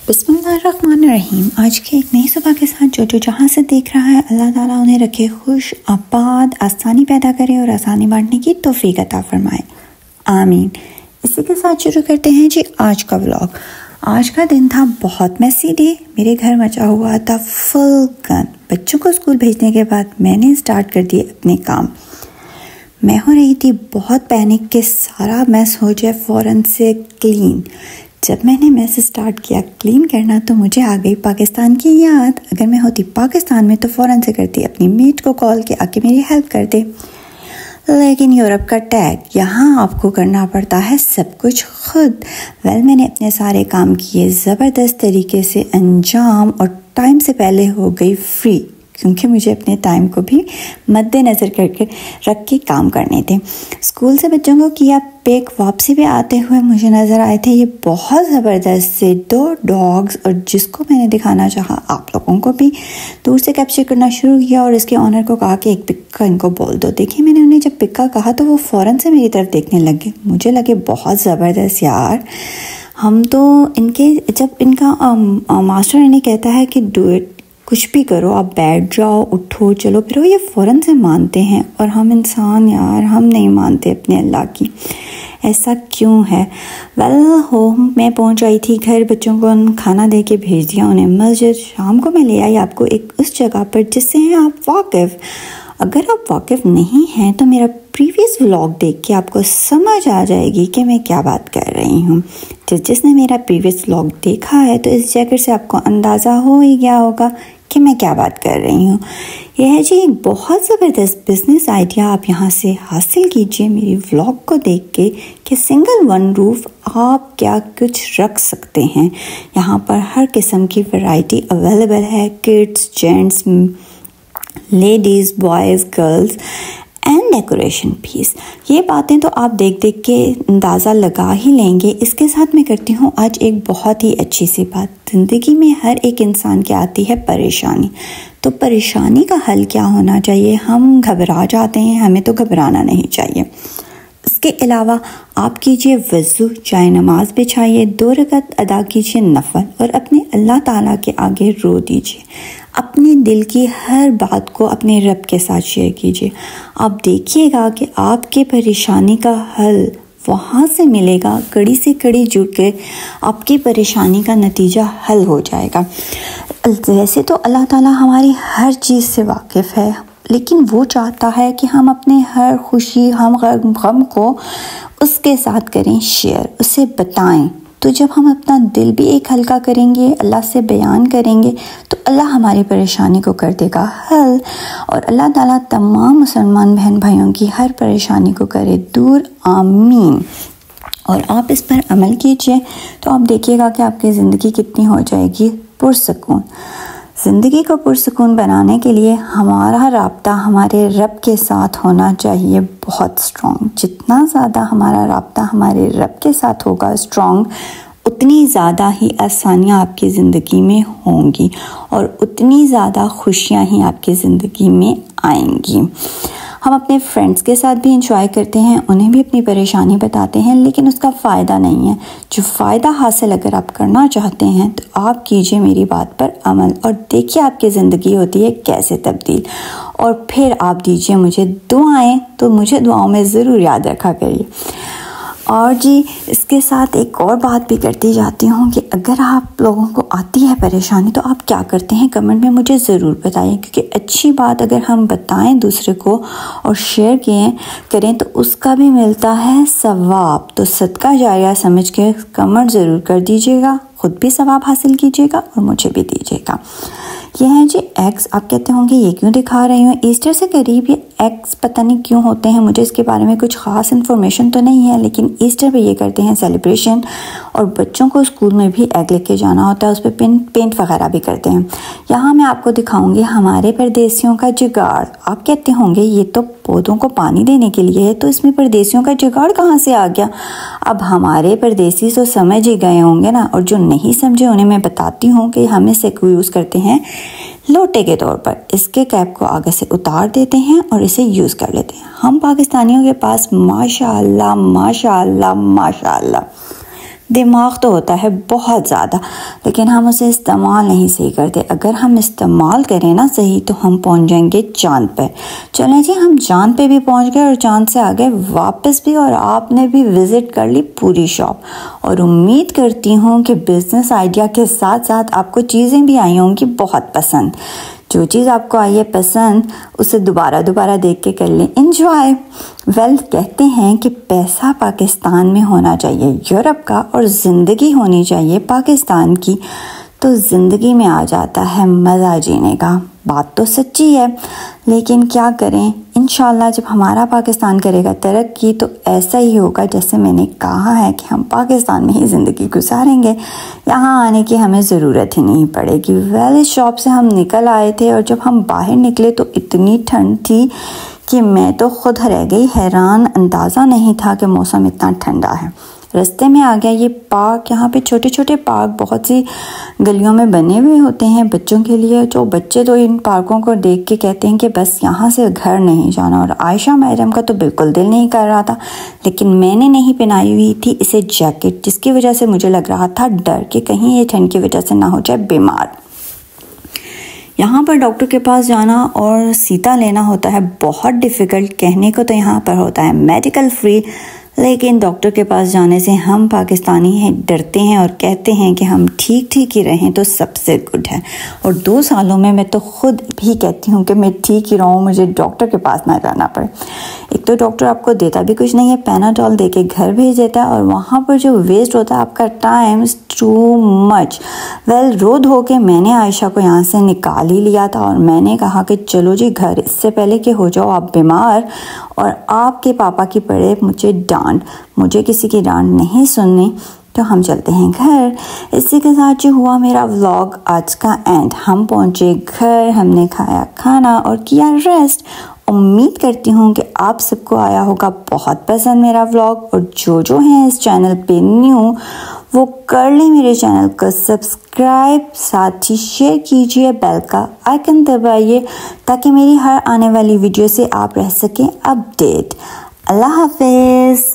बिस्मिल्लाहिर्रहमानिर्रहीम। आज के एक नई सुबह के साथ जो जहाँ से देख रहा है, अल्लाह ताला उन्हें रखे खुश, आबाद, आसानी पैदा करे और आसानी बांटने की तौफीक अता फरमाए, आमीन। इसी के साथ शुरू करते हैं जी आज का व्लॉग। आज का दिन था बहुत मैसी डे। मेरे घर मचा हुआ था फुल गन। बच्चों को स्कूल भेजने के बाद मैंने स्टार्ट कर दिए अपने काम। मैं हो रही थी बहुत पैनिक कि सारा मैस हो जाए फ़ौरन से क्लीन। जब मैंने मैस स्टार्ट किया क्लीन करना तो मुझे आ गई पाकिस्तान की याद। अगर मैं होती पाकिस्तान में तो फ़ौरन से करती अपनी मेट को कॉल के आके मेरी हेल्प कर दे। लेकिन यूरोप का टैग, यहाँ आपको करना पड़ता है सब कुछ खुद। मैंने अपने सारे काम किए ज़बरदस्त तरीके से अंजाम और टाइम से पहले हो गई फ्री, क्योंकि मुझे अपने टाइम को भी मद्देनज़र करके रख के काम करने थे। स्कूल से बच्चों को किया पिक। वापसी पे आते हुए मुझे नज़र आए थे ये बहुत ज़बरदस्त से 2 डॉग्स, और जिसको मैंने दिखाना चाहा आप लोगों को भी दूर से कैप्चर करना शुरू किया और इसके ऑनर को कहा कि एक पिक्का इनको बोल दो। देखिए, मैंने उन्हें जब पिक्का कहा तो वो फ़ौरन से मेरी तरफ देखने लगे। मुझे लगे बहुत ज़बरदस्त यार। हम तो इनके जब इनका मास्टर इन्हें कहता है कि डू इट, कुछ भी करो, आप बैठ जाओ, उठो, चलो फिरो, ये फ़ौरन से मानते हैं। और हम इंसान यार, हम नहीं मानते अपने अल्लाह की। ऐसा क्यों है? होम मैं पहुंच आई थी घर। बच्चों को खाना दे के भेज दिया उन्हें मस्जिद। शाम को मैं ले आई आपको एक उस जगह पर जिससे हैं आप वाकिफ़। अगर आप वाकिफ़ नहीं हैं तो मेरा प्रीवियस व्लॉग देख के आपको समझ आ जाएगी कि मैं क्या बात कर रही हूँ। जिसने मेरा प्रीवियस व्लॉग देखा है तो इस जगह से आपको अंदाज़ा हो ही गया होगा कि मैं क्या बात कर रही हूँ। यह है जी एक बहुत ज़बरदस्त बिजनेस आइडिया। आप यहाँ से हासिल कीजिए मेरी व्लॉग को देख के कि सिंगल वन रूफ आप क्या कुछ रख सकते हैं। यहाँ पर हर किस्म की वैरायटी अवेलेबल है। Kids, gents, ladies, boys, girls and decoration piece. ये बातें तो आप देख देख के अंदाज़ा लगा ही लेंगे। इसके साथ मैं करती हूँ आज एक बहुत ही अच्छी सी बात। ज़िंदगी में हर एक इंसान के आती है परेशानी, तो परेशानी का हल क्या होना चाहिए? हम घबरा जाते हैं, हमें तो घबराना नहीं चाहिए। इसके अलावा आप कीजिए वज़ू, चाहे नमाज बिछाइए, 2 रकात अदा कीजिए नफल और अपने अल्लाह ताला के आगे रो दीजिए। अपने दिल की हर बात को अपने रब के साथ शेयर कीजिए। आप देखिएगा कि आपके परेशानी का हल वहाँ से मिलेगा। कड़ी से कड़ी जुड़ के आपकी परेशानी का नतीजा हल हो जाएगा। वैसे तो अल्लाह ताला हमारी हर चीज़ से वाकिफ़ है, लेकिन वो चाहता है कि हम अपने हर खुशी, हम गम को उसके साथ करें शेयर, उसे बताएं। तो जब हम अपना दिल भी एक हल्का करेंगे, अल्लाह से बयान करेंगे, तो अल्लाह हमारी परेशानी को कर देगा हल। और अल्लाह ताला तमाम मुसलमान बहन भाइयों की हर परेशानी को करे दूर, आमीन। और आप इस पर अमल कीजिए तो आप देखिएगा कि आपकी ज़िंदगी कितनी हो जाएगी पुरसकून। ज़िंदगी को पुरसकून बनाने के लिए हमारा राब्ता हमारे रब के साथ होना चाहिए बहुत स्ट्रॉन्ग। जितना ज़्यादा हमारा राब्ता हमारे रब के साथ होगा स्ट्रॉन्ग, उतनी ज़्यादा ही आसानियाँ आपकी ज़िंदगी में होंगी और उतनी ज़्यादा खुशियाँ ही आपकी ज़िंदगी में आएंगी। हम अपने फ्रेंड्स के साथ भी इंजॉय करते हैं, उन्हें भी अपनी परेशानी बताते हैं, लेकिन उसका फ़ायदा नहीं है। जो फ़ायदा हासिल अगर आप करना चाहते हैं तो आप कीजिए मेरी बात पर अमल और देखिए आपकी ज़िंदगी होती है कैसे तब्दील। और फिर आप दीजिए मुझे दुआएं, तो मुझे दुआओं में ज़रूर याद रखा करिए। और जी इसके साथ एक और बात भी करती जाती हूँ कि अगर आप लोगों को आती है परेशानी तो आप क्या करते हैं कमेंट में मुझे ज़रूर बताइए, क्योंकि अच्छी बात अगर हम बताएं दूसरे को और शेयर करें तो उसका भी मिलता है सवाब। तो सदका जारिया समझ के कमेंट ज़रूर कर दीजिएगा, खुद भी सवाब हासिल कीजिएगा और मुझे भी दीजिएगा। यह है जी एग्स। आप कहते होंगे ये क्यों दिखा रही हूँ? ईस्टर से करीब ये एग्स पता नहीं क्यों होते हैं, मुझे इसके बारे में कुछ ख़ास इन्फॉर्मेशन तो नहीं है, लेकिन ईस्टर पे ये करते हैं सेलिब्रेशन। और बच्चों को स्कूल में भी एग लेके जाना होता है, उस पर पेंट वगैरह भी करते हैं। यहाँ मैं आपको दिखाऊंगी हमारे परदेसियों का जुगाड़। आप कहते होंगे ये तो पौधों को पानी देने के लिए है, तो इसमें परदेसियों का जुगाड़ कहाँ से आ गया? अब हमारे परदेसी तो समझ ही गए होंगे ना, और जो नहीं समझे उन्हें मैं बताती हूँ कि हम इसे यूज़ करते हैं लोटे के तौर पर। इसके कैप को आगे से उतार देते हैं और इसे यूज़ कर लेते हैं। हम पाकिस्तानियों के पास माशाअल्लाह माशाअल्लाह माशाअल्लाह दिमाग तो होता है बहुत ज़्यादा, लेकिन हम उसे इस्तेमाल नहीं सही करते। अगर हम इस्तेमाल करें ना सही तो हम पहुंच जाएंगे चांद पर। चलें जी, हम चांद पे भी पहुंच गए और चांद से आगे वापस भी, और आपने भी विज़िट कर ली पूरी शॉप। और उम्मीद करती हूँ कि बिज़नेस आइडिया के साथ साथ आपको चीज़ें भी आई होंगी बहुत पसंद। जो चीज़ आपको आई है पसंद, उसे दोबारा दोबारा देख के कर लें एंजॉय। कहते हैं कि पैसा पाकिस्तान में होना चाहिए यूरोप का, और ज़िंदगी होनी चाहिए पाकिस्तान की, तो ज़िंदगी में आ जाता है मज़ा जीने का। बात तो सच्ची है, लेकिन क्या करें, इंशाल्लाह जब हमारा पाकिस्तान करेगा तरक्की तो ऐसा ही होगा जैसे मैंने कहा है कि हम पाकिस्तान में ही ज़िंदगी गुजारेंगे, यहाँ आने की हमें ज़रूरत ही नहीं पड़ेगी। इस शॉप से हम निकल आए थे और जब हम बाहर निकले तो इतनी ठंड थी कि मैं तो खुद रह गई हैरान। अंदाज़ा नहीं था कि मौसम इतना ठंडा है। रास्ते में आ गया ये पार्क। यहाँ पे छोटे छोटे पार्क बहुत सी गलियों में बने हुए होते हैं बच्चों के लिए। जो बच्चे तो इन पार्कों को देख के कहते हैं कि बस यहाँ से घर नहीं जाना। और आयशा मैडम का तो बिल्कुल दिल नहीं कर रहा था, लेकिन मैंने नहीं पहनाई हुई थी इसे जैकेट, जिसकी वजह से मुझे लग रहा था डर कि कहीं ये ठंड की वजह से ना हो जाए बीमार। यहाँ पर डॉक्टर के पास जाना और सीता लेना होता है बहुत डिफ़िकल्ट। कहने को तो यहाँ पर होता है मेडिकल फ्री, लेकिन डॉक्टर के पास जाने से हम पाकिस्तानी हैं डरते हैं और कहते हैं कि हम ठीक ही रहें तो सबसे गुड है। और 2 सालों में मैं तो खुद भी कहती हूँ कि मैं ठीक ही रहूँ, मुझे डॉक्टर के पास ना जाना पड़े। एक तो डॉक्टर आपको देता भी कुछ नहीं है, पैनाडोल दे के घर भेज देता है, और वहाँ पर जो वेस्ट होता है आपका टाइम इज़ टू मच। रो धो के मैंने आयशा को यहाँ से निकाल ही लिया था और मैंने कहा कि चलो जी घर, इससे पहले कि हो जाओ आप बीमार और आपके पापा की पड़े मुझे डांट। मुझे किसी की डांट नहीं सुननी, तो हम चलते हैं घर। इसी के साथ जो हुआ मेरा व्लॉग आज का एंड। हम पहुंचे घर, हमने खाया खाना और किया रेस्ट। उम्मीद करती हूँ कि आप सबको आया होगा बहुत पसंद मेरा व्लॉग। और जो हैं इस चैनल पे न्यू, वो कर ले मेरे चैनल को सब्सक्राइब, साथ ही शेयर कीजिए, बेल का आइकन दबाइए ताकि मेरी हर आने वाली वीडियो से आप रह सकें अपडेट। अल्लाह हाफिज़।